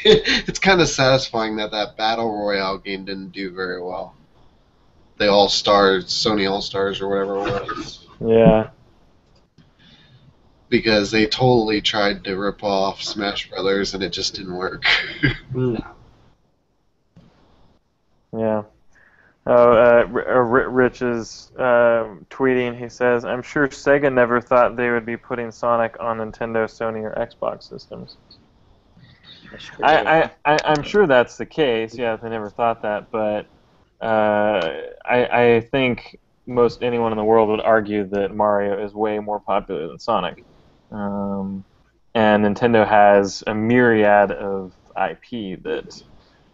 It's kind of satisfying that Battle Royale game didn't do very well. The All-Stars, Sony All-Stars or whatever it was. Yeah. Because they totally tried to rip off Smash Brothers and it just didn't work. No. Yeah. Oh, Rich is tweeting. He says, "I'm sure Sega never thought they would be putting Sonic on Nintendo, Sony, or Xbox systems." I'm sure that's the case. Yeah, they never thought that, but I think most anyone in the world would argue that Mario is way more popular than Sonic, and Nintendo has a myriad of IP that,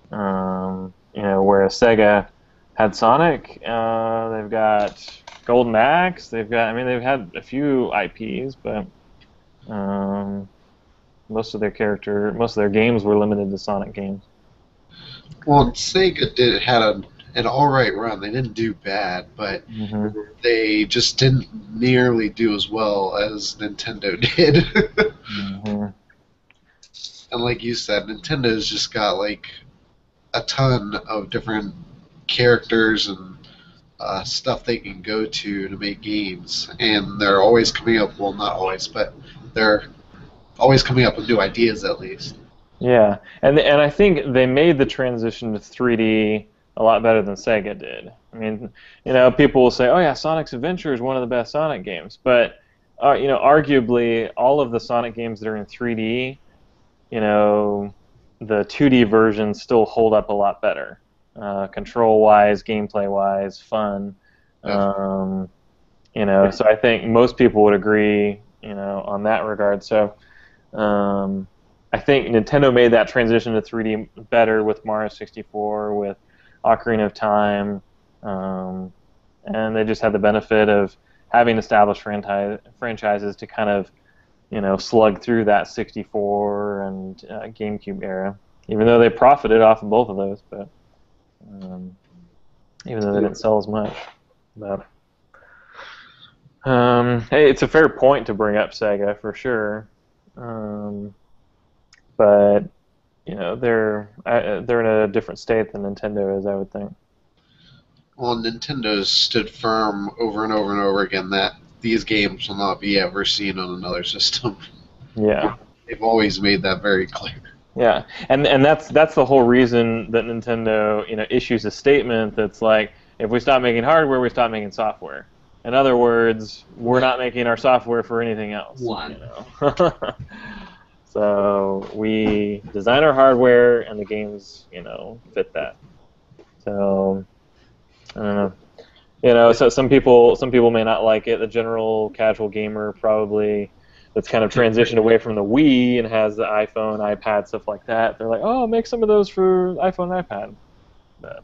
whereas Sega had Sonic, they've got Golden Axe, they've had a few IPs, but most of their games were limited to Sonic games. Well, Sega had an alright run. They didn't do bad, but they just didn't nearly do as well as Nintendo did. And like you said, Nintendo's just got like a ton of different characters and stuff they can go to make games, and they're always coming up. Well, not always, but they're always coming up with new ideas, at least. Yeah, and I think they made the transition to 3D a lot better than Sega did. I mean, people will say, "Oh yeah, Sonic's Adventure is one of the best Sonic games," but arguably all of the Sonic games that are in 3D, the 2D versions still hold up a lot better. Control-wise, gameplay-wise, fun. So I think most people would agree, on that regard. So I think Nintendo made that transition to 3D better with Mario 64, with Ocarina of Time, and they just had the benefit of having established franchises to kind of, slug through that 64 and GameCube era, even though they profited off of both of those, but. even though they didn't sell as much. But hey, it's a fair point to bring up Sega for sure. But you know, they're in a different state than Nintendo is, I would think. Well, Nintendo's stood firm over and over and over again that these games will not be ever seen on another system. Yeah. They've always made that very clear. Yeah, and that's the whole reason that Nintendo, you know, issues a statement that's like, if we stop making hardware, we stop making software. In other words, we're not making our software for anything else. One. You know? So we design our hardware, and the games, you know, fit that. So I don't know. You know, so some people may not like it. The general casual gamer probably that's kind of transitioned away from the Wii and has the iPhone, iPad, stuff like that. They're like, oh, make some of those for iPhone and iPad. But,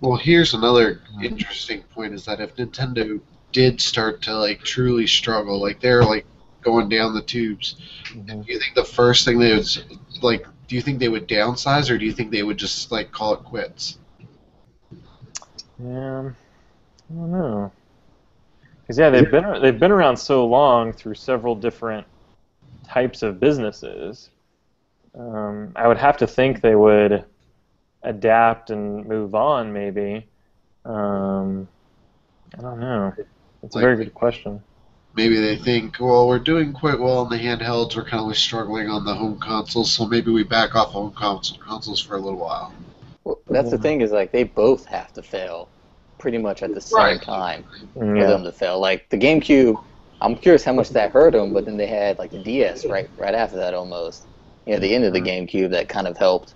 well, here's another interesting point: is that if Nintendo did start to like truly struggle, like they're like going down the tubes, do you think the first thing they would like? Do you think they would downsize, or do you think they would just like call it quits? yeah, I don't know. Because yeah, they've been around so long through several different types of businesses. I would have to think they would adapt and move on, maybe. I don't know. It's a very good question. Maybe they think, well, we're doing quite well on the handhelds. We're kind of struggling on the home consoles, so maybe we back off home consoles for a little while. Well, that's the thing is like they both have to fail pretty much at the same time for them to fail. Like the GameCube, I'm curious how much that hurt them, but then they had like the DS right after that almost. You know, the end of the GameCube that kind of helped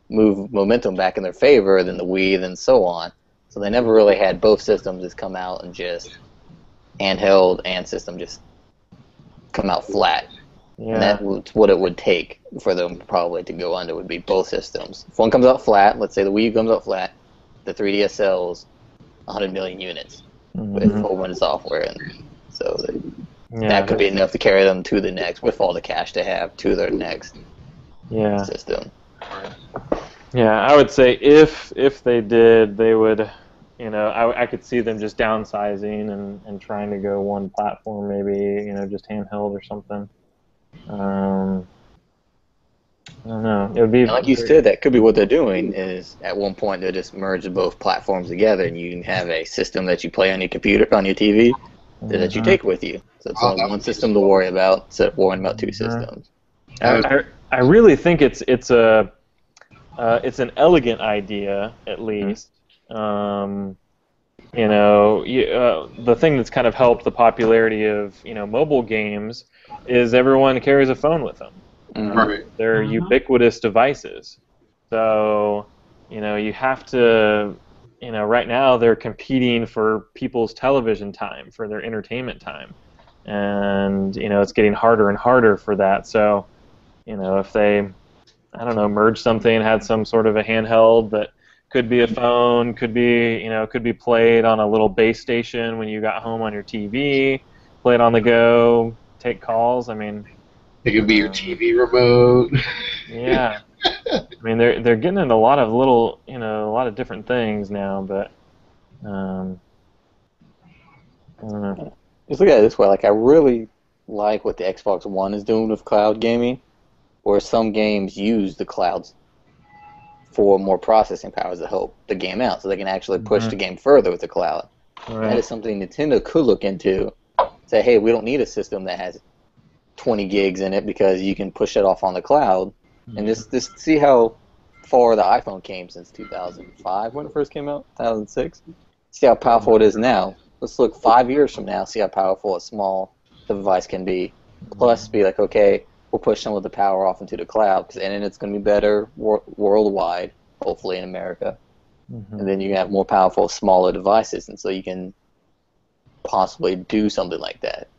move momentum back in their favor, then the Wii, then so on. So they never really had both systems just come out and just handheld and system just come out flat. Yeah. And that's what it would take for them probably to go under would be both systems. If one comes out flat, let's say the Wii comes out flat, the 3DS sells 100 million units with full window software, and so that could be enough to carry them to the next with all the cash they have to their next system. Yeah, I would say if they did, they would, you know, I could see them just downsizing and trying to go one platform, maybe, you know, just handheld or something. I don't know. It would be, and like you said, that could be what they're doing. Is at one point they'll just merge both platforms together, and you can have a system that you play on your computer, on your TV, that you take with you. So it's only one system to worry about instead of worrying about two systems. I really think it's an elegant idea, at least. You know, the thing that's kind of helped the popularity of, you know, mobile games is everyone carries a phone with them. Right. They're ubiquitous devices. So, you know, you have to, you know, right now they're competing for people's television time, for their entertainment time. And, you know, it's getting harder and harder for that. So, you know, if they, I don't know, merge something, had some sort of a handheld that could be a phone, could be, you know, could be played on a little base station when you got home on your TV, play it on the go, take calls. I mean, it could be your TV remote. Yeah. I mean, they're getting into a lot of little, you know, a lot of different things now, but I don't know. Just look at it this way, like I really like what the Xbox One is doing with cloud gaming, where some games use the clouds for more processing powers to help the game out, so they can actually push the game further with the cloud. Right. That is something Nintendo could look into. Say, hey, we don't need a system that has 20 gigs in it because you can push it off on the cloud. And just see how far the iPhone came since 2005 when it first came out, 2006. See how powerful it is now. Let's look 5 years from now, see how powerful a small device can be. Plus, be like, okay, we'll push some of the power off into the cloud, because internet's going to be better worldwide, hopefully in America. And then you can have more powerful, smaller devices, and so you can possibly do something like that.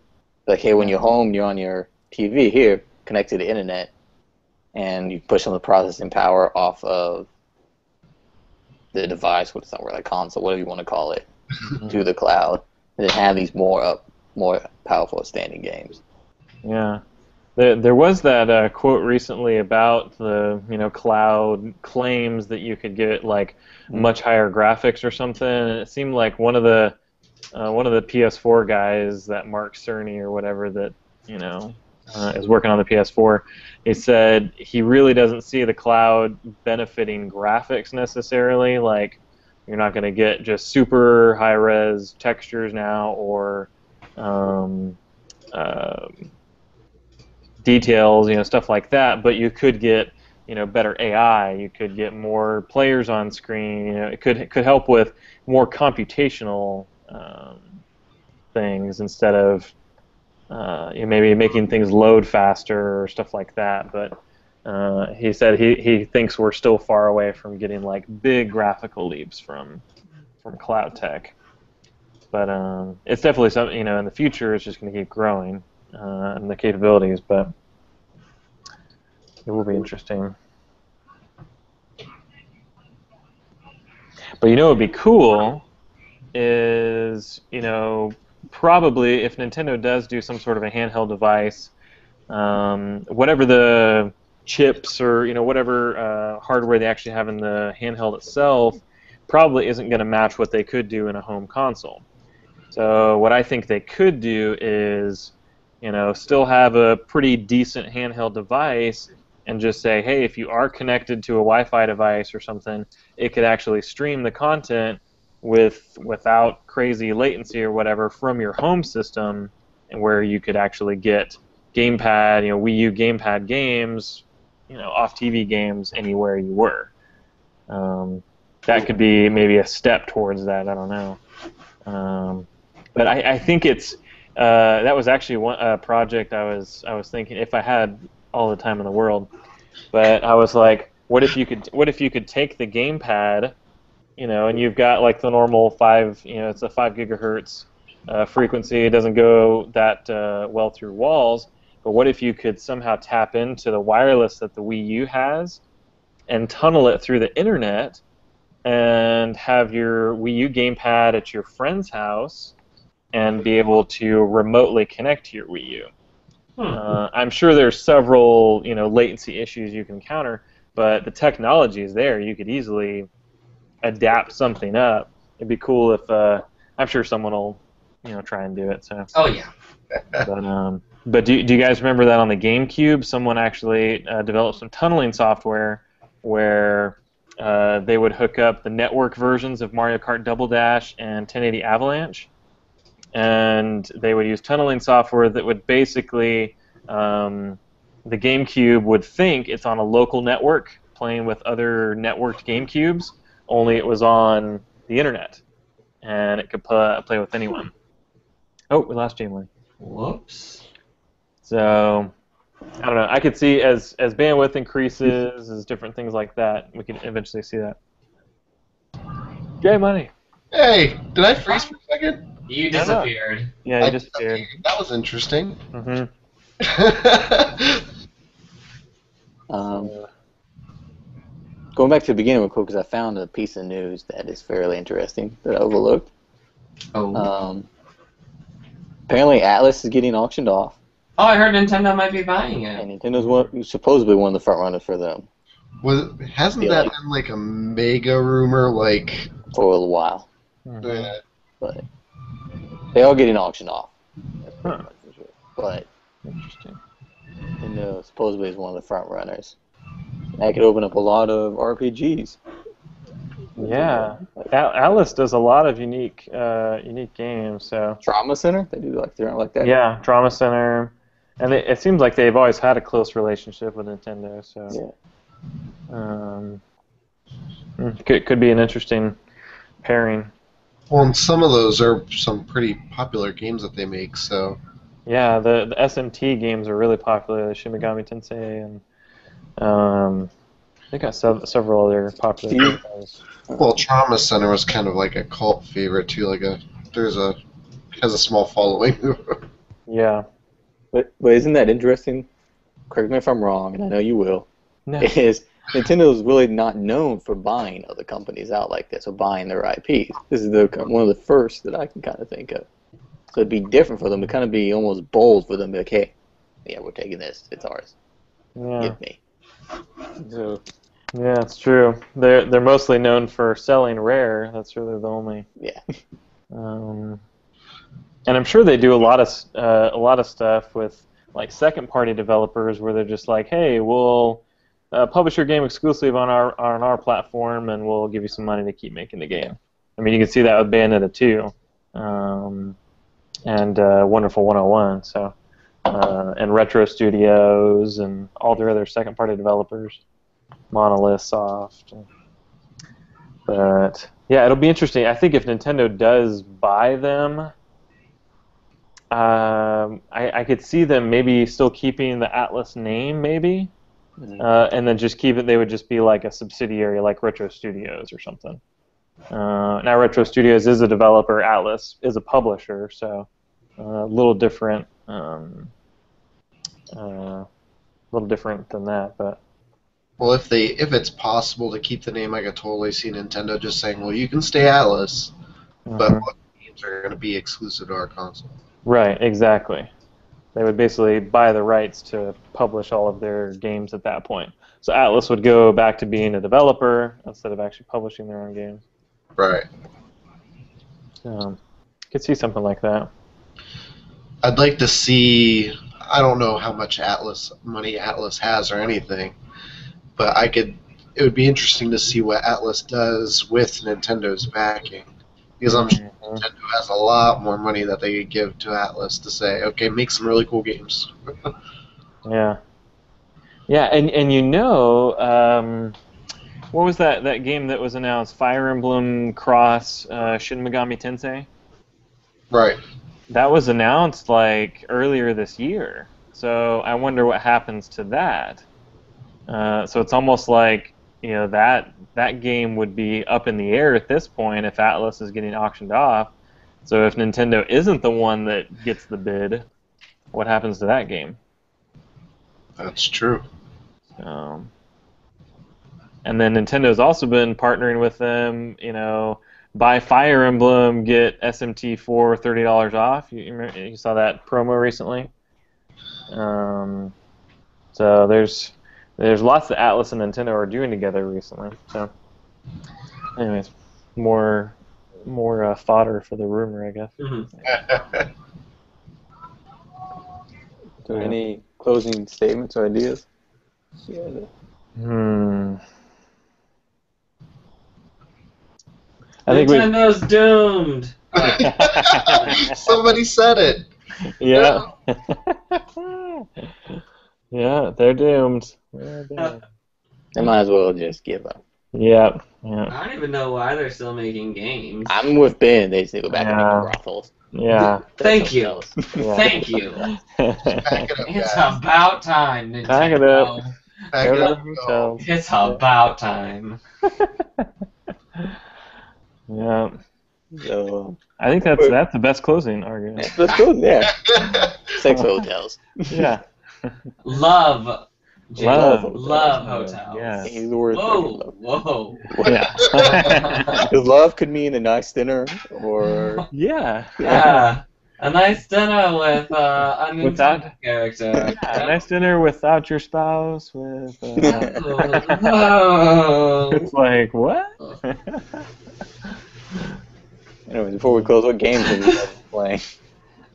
Like, hey, when you're home, you're on your TV here, connect to the internet, and you push some of the processing power off of the device, what's not really a console, whatever you want to call it, to the cloud, and then have these more powerful standing games. Yeah. There was that quote recently about the cloud claims that you could get like much higher graphics or something, and it seemed like one of the PS4 guys, that Mark Cerny or whatever, that is working on the PS4. He said he really doesn't see the cloud benefiting graphics necessarily. Like, you're not going to get just super high res textures now, or details, stuff like that. But you could get better AI. You could get more players on screen. It could help with more computational things instead of maybe making things load faster or stuff like that. But he said he thinks we're still far away from getting like big graphical leaps from cloud tech. But it's definitely something, in the future it's just going to keep growing in the capabilities, but it will be interesting. But what would be cool is, probably if Nintendo does do some sort of a handheld device, whatever the chips or whatever hardware they actually have in the handheld itself probably isn't going to match what they could do in a home console. So what I think they could do is, still have a pretty decent handheld device and just say, hey, if you are connected to a Wi-Fi device or something, it could actually stream the content without crazy latency or whatever from your home system, and where you could actually get gamepad, Wii U gamepad games, off TV games anywhere you were. That could be maybe a step towards that. I don't know. But I think it's that was actually one project I was thinking if I had all the time in the world. But I was like, what if you could take the gamepad, and you've got like the normal it's a 5 gigahertz frequency. It doesn't go that well through walls. But what if you could somehow tap into the wireless that the Wii U has and tunnel it through the internet and have your Wii U gamepad at your friend's house and be able to remotely connect to your Wii U? I'm sure there's several latency issues you can counter, but the technology is there. You could easily adapt something up. It'd be cool if I'm sure someone will try and do it. So. Oh yeah. But do you guys remember that on the GameCube, someone actually developed some tunneling software where they would hook up the network versions of Mario Kart Double Dash and 1080 Avalanche, and they would use tunneling software that would basically the GameCube would think it's on a local network playing with other networked GameCubes, only it was on the internet, and it could play with anyone. Oh, we lost Jamie. Whoops. So, I don't know. I could see as bandwidth increases, as different things like that, we can eventually see that. Yay, money. Hey, did I freeze for a second? You disappeared. Yeah, you disappeared. That was interesting. Mm-hmm. Going back to the beginning real quick, because I found a piece of news that is fairly interesting that I overlooked. Oh. Apparently Atlas is getting auctioned off. Oh, I heard Nintendo might be buying it. And Nintendo's supposedly one of the front runners for them. Hasn't that been like a mega rumor, like for a little while? Mm-hmm. But they are getting auctioned off. That's pretty Huh. much for sure. But Interesting. Nintendo supposedly is one of the front runners. That could open up a lot of RPGs. Yeah, Atlas does a lot of unique games. So Trauma Center, they do like that. yeah, Trauma Center, and it seems like they've always had a close relationship with Nintendo. So could be an interesting pairing. Well, and some of those are some pretty popular games that they make, so. Yeah, the SMT games are really popular. The Shin Megami Tensei and they got several other popular games. Well, Trauma Center was kind of like a cult favorite too. Has a small following. Yeah. But isn't that interesting? Correct me if I'm wrong, and I know you will. No. Is Nintendo's really not known for buying other companies out like this or buying their IPs. This is one of the first that I can kind of think of. So it'd be different for them. It'd kind of be almost bold for them to be like, hey, yeah, we're taking this. It's ours. Yeah. Give me. So, Yeah, it's true. They're mostly known for selling Rare. That's really the only. Yeah. Um, and I'm sure they do a lot of stuff with like second-party developers where they're just like, hey, we'll publish your game exclusively on our platform, and we'll give you some money to keep making the game. I mean, you can see that with Bayonetta 2, and Wonderful 101. So, and Retro Studios and all their other second-party developers, Monolith Soft. But yeah, it'll be interesting. I think if Nintendo does buy them, I could see them maybe still keeping the Atlas name, maybe, and then just keep it. They would just be like a subsidiary, like Retro Studios or something. Now, Retro Studios is a developer. Atlas is a publisher, so a little different. A little different than that, but. Well, if it's possible to keep the name, I could totally see Nintendo just saying, "Well, you can stay Atlas, but what games are going to be exclusive to our console?" Right, exactly. They would basically buy the rights to publish all of their games at that point. So Atlas would go back to being a developer instead of actually publishing their own games. Right. Could see something like that. I'd like to see. I don't know how much money Atlas has or anything, but it would be interesting to see what Atlas does with Nintendo's backing, because I'm sure Nintendo has a lot more money that they could give to Atlas to say, okay, make some really cool games. Yeah. Yeah, and you know, what was that game that was announced? Fire Emblem Cross Shin Megami Tensei? Right. That was announced like earlier this year. So I wonder what happens to that. So it's almost like, you know, that game would be up in the air at this point if Atlas is getting auctioned off. So if Nintendo isn't the one that gets the bid, what happens to that game? That's true. And then Nintendo's also been partnering with them, you know, buy Fire Emblem, get SMT4 $30 off. You saw that promo recently. So there's lots that Atlas and Nintendo are doing together recently. So, anyways, more fodder for the rumor, I guess. Mm-hmm. so any closing statements or ideas? I think Nintendo's doomed. Somebody said it. Yeah. Yeah, they're doomed. They might as well just give up. Yeah. I don't even know why they're still making games. I'm with Ben. They just need to go back and make brothels. Yeah. Thank you. Yeah. Thank you. Back it up, It's guys. about time, Nintendo. Back it up. Back Go it to up. the hotel. It's about time. Yeah. So I think that's the best closing argument. let's go there. Sex hotels. Yeah. Love. Jake. Love. Love hotels. Yeah. Use the word Whoa, whoa. Yeah. Because love could mean a nice dinner or Yeah. Yeah. A nice dinner with a Nintendo Without- character. A nice dinner without your spouse. With. Oh. It's like what? Anyways, before we close, what games have you guys been playing?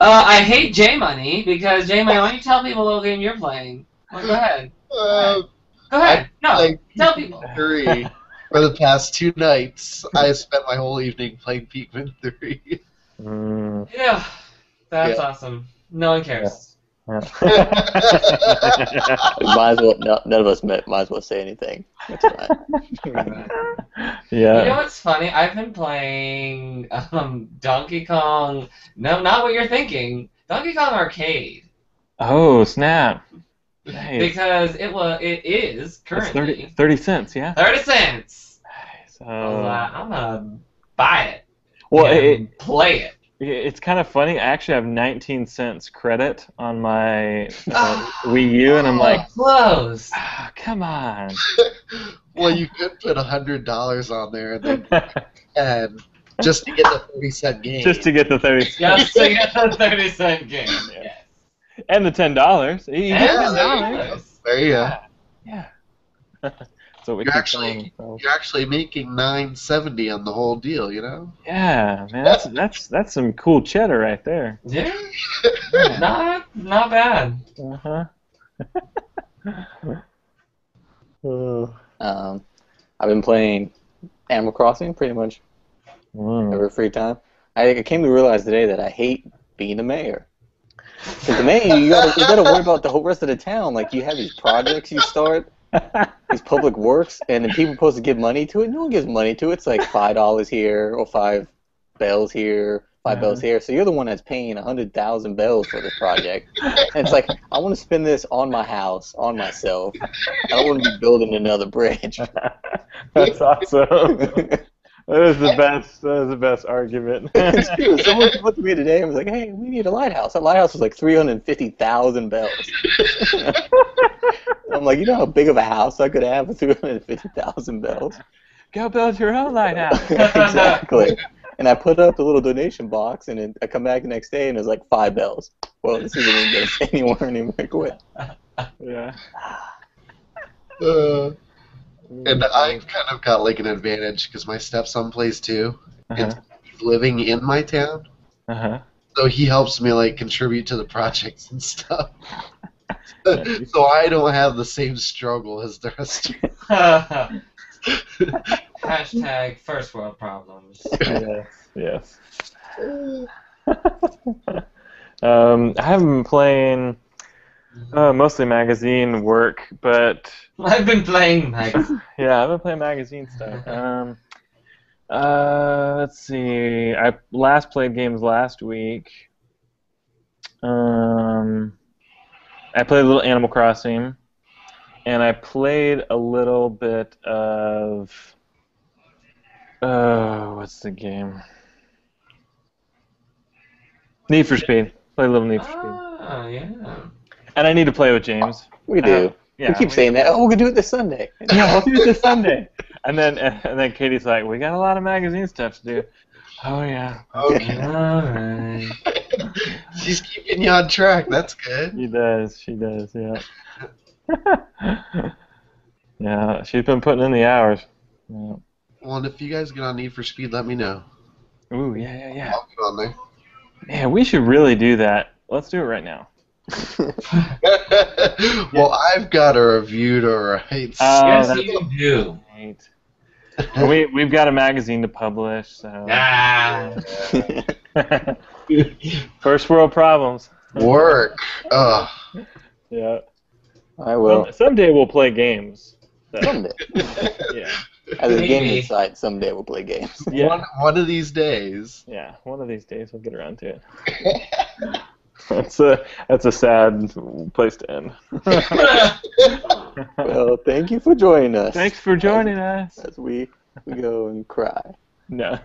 I hate J-Money because J-Money, why don't you tell people what game you're playing? Well, go ahead. Go ahead. No, played tell people. 3 for the past 2 nights. I spent my whole evening playing Pikmin 3. Yeah, that's Yeah. awesome. No one cares. Might as well. None of us might as well say anything. That's fine. Yeah. You know what's funny? I've been playing Donkey Kong. No, not what you're thinking. Donkey Kong Arcade. Oh snap! Nice. Because it is It's currently 30 cents, yeah. 30 cents. So, I'm gonna buy it. well, and play it. it's kind of funny. I actually have 19 cents credit on my Wii U, and I'm like, close. come on. Well, you could put $100 on there and just to get the 30-cent game. Just to get the 30 cents. Just to get the 30-cent game. Yes. And the $10. You Yeah, get there $10. There you go. Yeah. So we You're keep telling actually ourselves. you're actually making $9.70 on the whole deal, you know? Yeah, man, that's some cool cheddar right there. Yeah. Not bad. Uh-huh. I've been playing Animal Crossing pretty much every free time. I came to realize today that I hate being the mayor. Because the mayor, you gotta worry about the whole rest of the town. Like, you have these projects you start, these public works, and then people are supposed to give money to it. No one gives money to it. It's like $5 here, or 5 bells here, 5 bells here. So you're the one that's paying 100,000 bells for this project. And it's like, I want to spend this on my house, on myself. I don't want to be building another bridge. That's awesome. That is the best. That is the best argument. It's true. Someone came up to me today and was like, "Hey, we need a lighthouse." That lighthouse was like 350,000 bells. I'm like, you know how big of a house I could have with 350,000 bells? Go build your own lighthouse. Exactly. And I put up the little donation box, and then I come back the next day, and it was like 5 bells. Well, this isn't going to get us anywhere anymore quick. Yeah. And I've kind of got like an advantage because my stepson plays too, and he's living in my town, so he helps me like contribute to the projects and stuff. So I don't have the same struggle as the rest of you. Hashtag first world problems. Yes. I haven't been playing mostly magazine work, but I've been playing magazine. yeah, I've been playing magazine stuff. Let's see. I last played games last week. I played a little Animal Crossing, and I played a little bit of what's the game? Need for Speed. Play a little Need for Speed. Oh, yeah. And I need to play with James. We do. Yeah, we keep saying that. Oh, we're going to do it this Sunday. Yeah, we'll do it this Sunday. And then Katie's like, we got a lot of magazine stuff to do. Oh, yeah. Okay. Alright. She's keeping you on track. That's good. She does, yeah. Yeah, she's been putting in the hours. Yeah. Well, and if you guys get on Need for Speed, let me know. Ooh, yeah. I'll get on there. Man, we should really do that. Let's do it right now. Well, I've got a review to write. Yes, you do. Right. We've got a magazine to publish, so. Ah. First world problems. Work. Ugh. Yeah. I will. Someday we'll play games. So, Someday. yeah. As a Maybe. gaming site, someday we'll play games. Yeah. One of these days. Yeah. One of these days we'll get around to it. That's a sad place to end. Well, thank you for joining us. Thanks for joining us. As we go and cry. No.